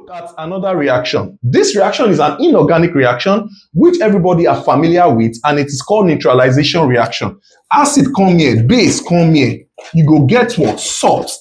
look at another reaction. This reaction is an inorganic reaction which everybody are familiar with, and it is called neutralization reaction. Acid come here, base come here. You go get what? Salt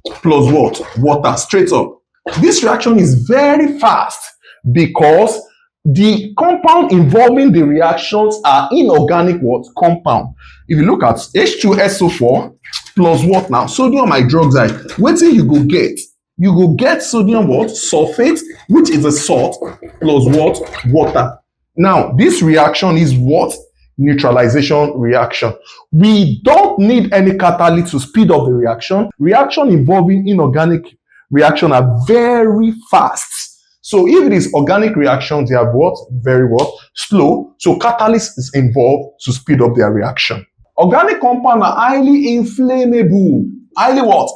plus what? Water, straight up. This reaction is very fast because the compound involving the reactions are inorganic what? Compound. If you look at H2SO4 plus what now? Sodium hydroxide. What do you go get? You go get sodium what? Sulfate, which is a salt, plus what? Water. Now, this reaction is what? Neutralization reaction. We don't need any catalyst to speed up the reaction. Reaction involving inorganic reaction are very fast. So if it is organic reactions, they are what? Very what? Slow. So catalyst is involved to speed up their reaction. Organic compounds are highly inflammable. Highly what?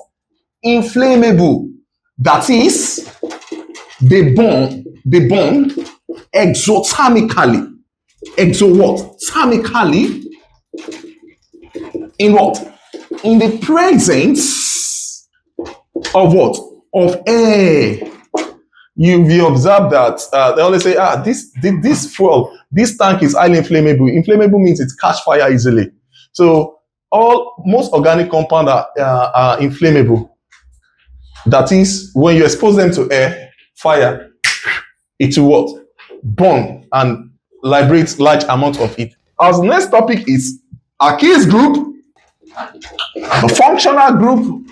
Inflammable. That is, they bond exothermically. Exothermically in what? In the presence of what? Of air. You observe that they always say, this fuel, this tank is highly inflammable. Inflammable means it catch fire easily. So most organic compounds are inflammable. That is, when you expose them to air, fire, it will what? Burn and liberate large amount of heat. Our next topic is alkenes group, the functional group,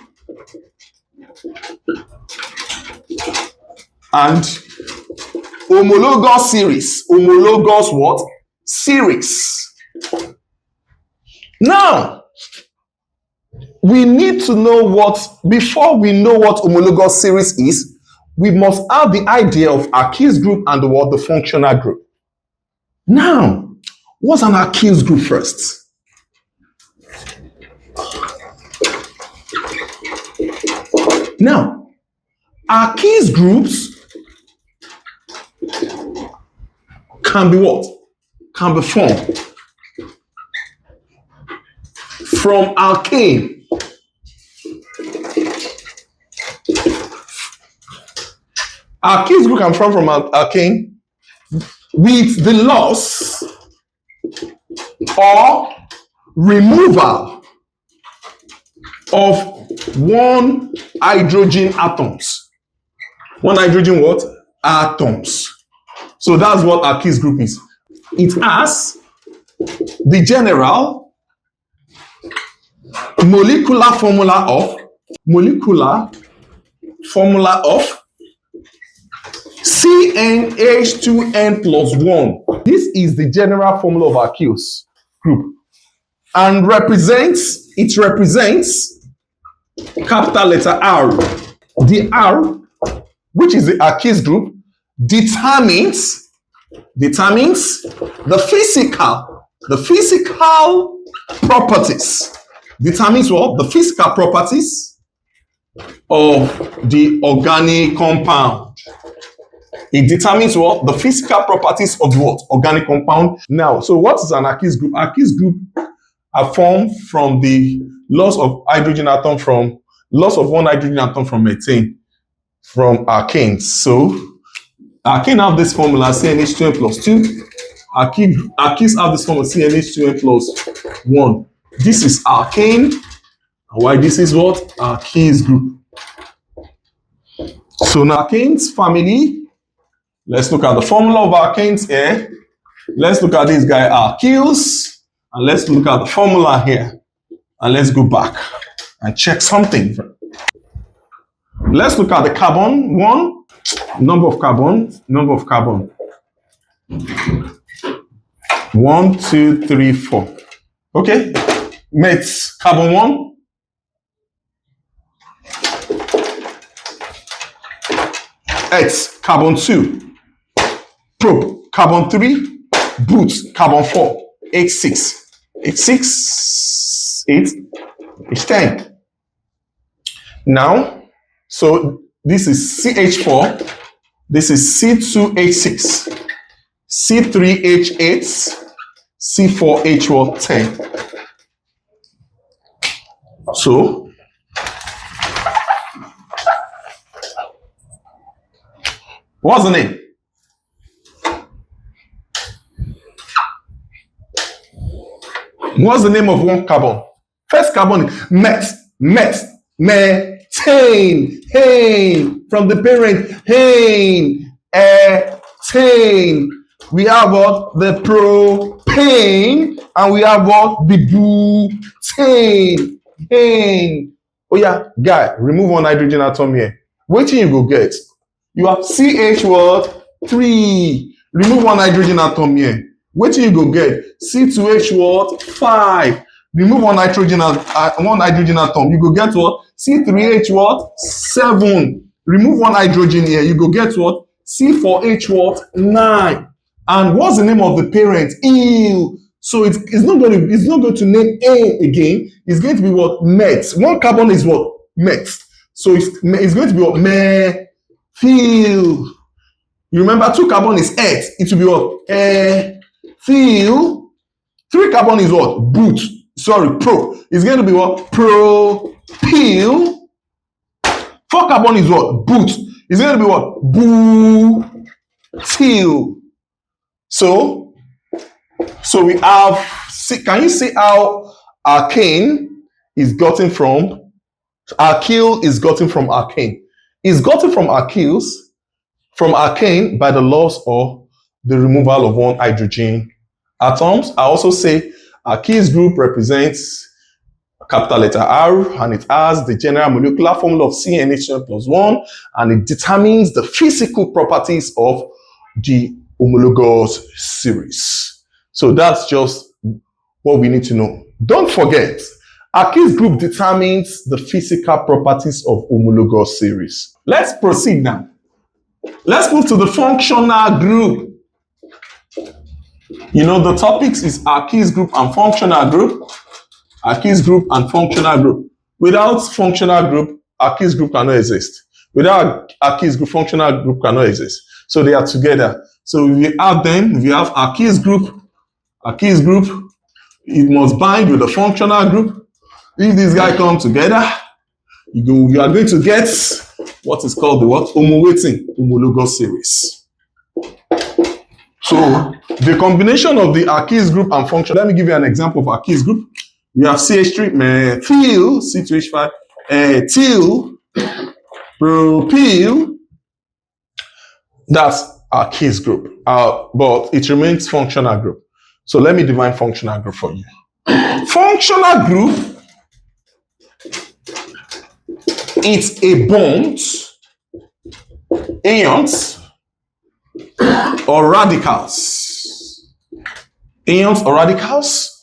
and homologous series. Homologous what? Series. Now, we need to know before we know what homologous series is, we must have the idea of alkenes group and what? The functional group. Now, what's an alkenes group first? Now, alkenes groups can be what? Can be formed from alkane. Alkenes group can form from alkane with the loss or removal of one hydrogen atoms. One hydrogen what? Atoms. So that's what alkenes group is. It has the general molecular formula of CnH2n plus 1. This is the general formula of alkenes group, and it represents capital letter R. The R, which is the alkenes group, determines the physical properties. Determines what? The physical properties of the organic compound. It determines what? The physical properties of what? Organic compound. Now, so what is an alkenes group? Alkenes group are formed from the loss of hydrogen atom from one hydrogen atom from methane from alkanes. So alkane have this formula CnH2n plus 2. Alkenes have this formula CnH2n plus 1. This is alkane. And why this is what? Alkenes group. So now alkanes family. Let's look at the formula of alkanes here. Let's look at this guy, alkyls. And let's look at the formula here. And let's go back and check something. Let's look at the carbon. One, number of carbon. 1, 2, 3, 4. Okay. Mates, carbon 1. X, carbon 2. Probe, carbon 3. Boots, carbon 4. H6. H6, 8, H10. Now, so this is CH4. This is C2H6. C3H8. C4H10. So, What's the name? What's the name of one carbon? First carbon is methane. Hane. From the parent, hane. Ethane. We have what? The propane. And we have what? The butane. Hane. Oh yeah, guy, remove one hydrogen atom here. What you go get? You have CH what? 3. Remove one hydrogen atom here. What you go get? C2H what? 5. Remove one hydrogen atom. You go get what? C3H what? 7. Remove one hydrogen here. You go get what? C4H what? 9. And what's the name of the parent? Eel. So it's not going to name A again. It's going to be what? Met. One carbon is what? Met. So it's going to be what? Methyl. You remember 2 carbon is et. It will be what? Ethyl. 3 carbon is what? But. Sorry, pro. It's going to be what? Propyl. 4 carbon is what? But. It's going to be what? Butyl. So we have, can you see how alkane is gotten from? Alkyl is gotten from alkane. It's gotten from alkane by the laws of the removal of one hydrogen atoms. I also say alkyls group represents capital letter R, and it has the general molecular formula of CnH+1, and it determines the physical properties of the homologous series. So that's just what we need to know. Don't forget, alkyls group determines the physical properties of homologous series. Let's proceed now. Let's move to the functional group. You know, the topics is alkyls group and functional group. Alkyls group and functional group. Without functional group, alkyls group cannot exist. Without alkyls group, functional group cannot exist. So they are together. So we have them, we have alkyls group, it must bind with the functional group. If these guys come together, you are going to get what is called the what? Homologous series. So the combination of the alkyls group and functional, let me give you an example of alkyls group. We have CH3 methyl, C2H5, ethyl, propyl. That's alkyls group, but it remains functional group. So let me define functional group for you. Functional group, it's a bond, ions, or radicals. Ions or radicals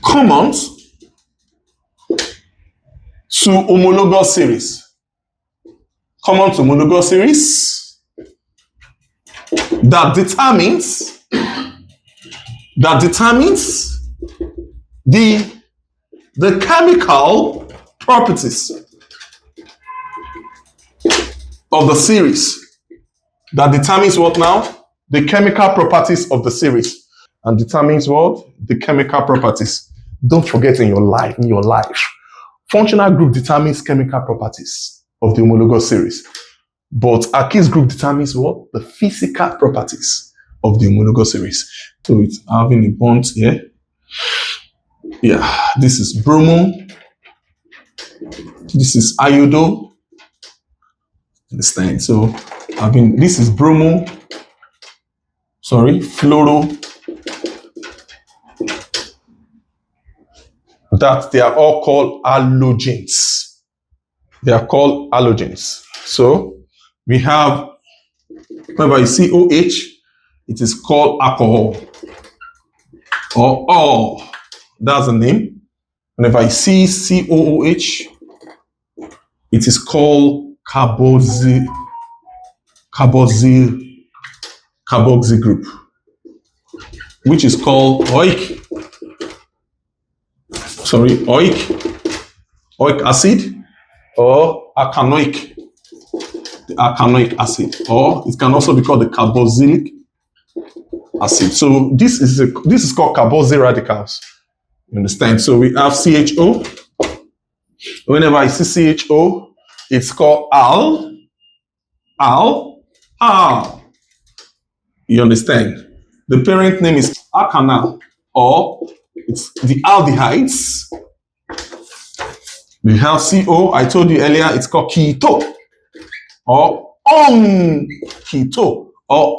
common to homologous series. Common to homologous series that determines the chemical properties of the series. That determines what now? The chemical properties of the series. And determines what? The chemical properties. Don't forget in your life. Functional group determines chemical properties of the homologous series. But alkyls group determines what? The physical properties of the homologous series. So it's having a bond here. Yeah, this is bromo. This is iodo. Understand? So this is bromo. Fluoro. That they are all called halogens. They are called halogens. So we have, whenever you see OH, it is called alcohol. Or all. That's the name. Whenever you see COOH, it is called carboxyl group, which is called oic acid or arachnoic acid, or it can also be called the carboxylic acid. So this is called carboxyl radicals. You understand? So we have CHO. Whenever I see CHO, it's called al. Ah, you understand? The parent name is alkanal, or it's the aldehydes. We have CO. I told you earlier, it's called keto, or keto, or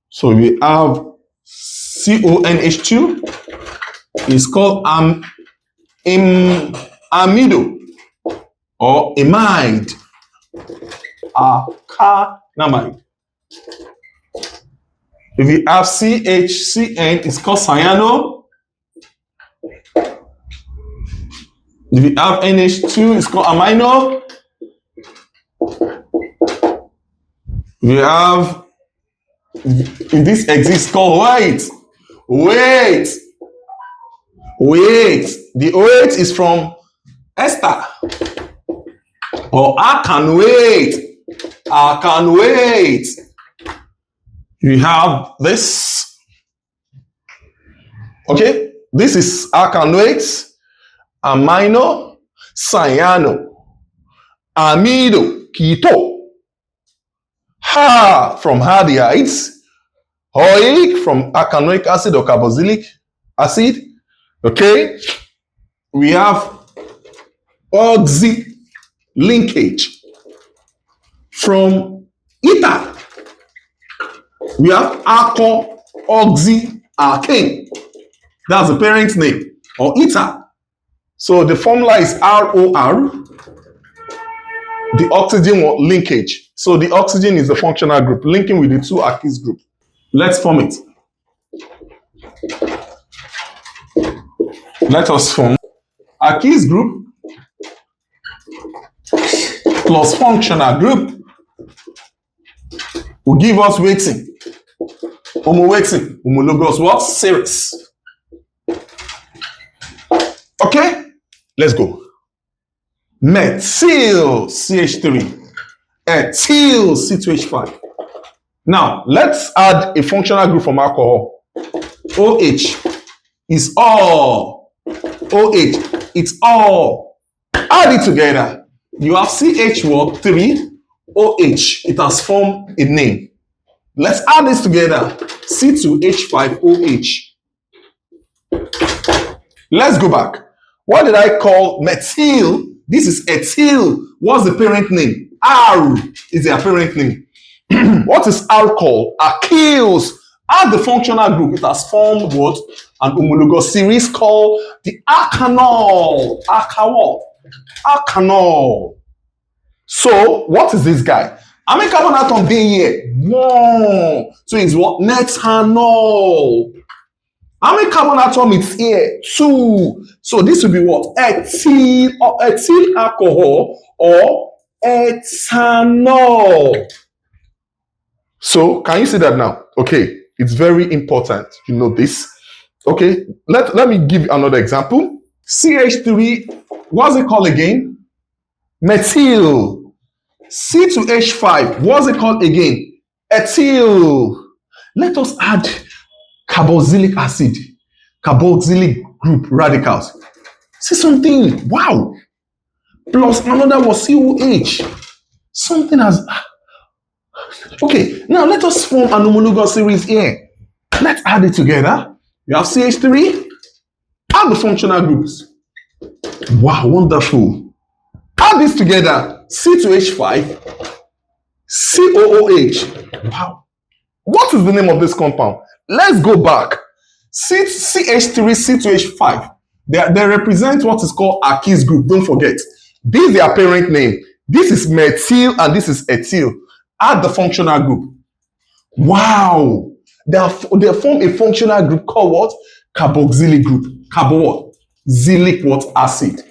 So we have CONH2 is called amido or amide. Acanamide. If you have CHCN, it's called cyano. If you have NH2, it's called amino. We have, if this exists, called wait. The wait is from ester. Or I can wait. You have this. Okay, this is I can wait, amino, cyano, amido, keto. From aldehydes, oic from acanoic acid or carboxylic acid. Okay, we have oxy linkage from ether. We have alcohol oxy alkane. That's the parent name, or ether. So the formula is ROR, the oxygen linkage. So the oxygen is the functional group linking with the two alkyls group. Let's form it. Let us form alkyls group plus functional group will give us waiting. Homologous what? Series. Okay, let's go. Methyl CH3, ethyl C2H5. Now, let's add a functional group from alcohol. OH is all. OH, it's all. Add it together. You have CH word 3, OH. It has formed a name. Let's add this together. C2H5OH. Let's go back. What did I call methyl? This is ethyl. What's the parent name? R is their parent name. What is alcohol? Alkyls. Add the functional group. It has formed what? An homologous series called the alkanol. Alkanol. So, what is this guy? How many carbon atom being here? 1. So it's what? Methanol. How many carbon atom is here? 2. So this will be what? Ethyl or ethyl alcohol or ethanol. So can you see that now? Okay, it's very important you know this. Okay, let me give you another example. CH3, what's it called again? Methyl. C2H5, what's it called again? Ethyl. Let us add carboxylic acid, carboxylic group radicals. See something, wow. Plus another was COH. Something has, okay, now let us form an homologous series here. Let's add it together. You have CH3, add the functional groups. Wow, wonderful. Add this together, C2H5, COOH. Wow. What is the name of this compound? Let's go back. CH3, C2H5. They represent what is called alkyls group. Don't forget. This is their parent name. This is methyl and this is ethyl. Add the functional group. Wow. They form a functional group called what? Carboxylic group. Carbo what? Xylic what? Acid.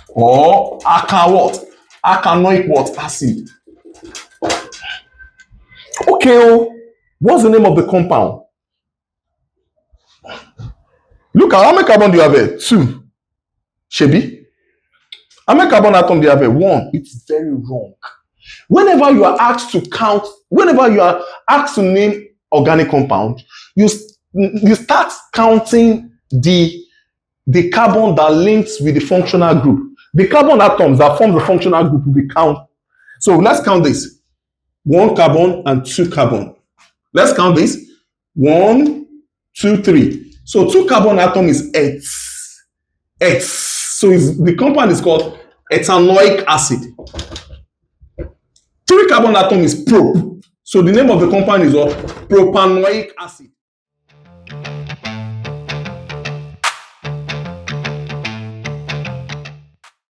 Or acanoic what? Acid. Okay, what's the name of the compound? Look at how many carbon do you have here? 2. Shebi? How many carbon atom do you have here? 1. It's very wrong. Whenever you are asked to count, whenever you are asked to name organic compound, you start counting the carbon that links with the functional group. The carbon atoms that form the functional group will be counted. So let's count this. 1 carbon and 2 carbon. Let's count this. 1, 2, 3. So 2 carbon atom is eth. So the compound is called ethanoic acid. 3 carbon atom is prop. So the name of the compound is what? Propanoic acid.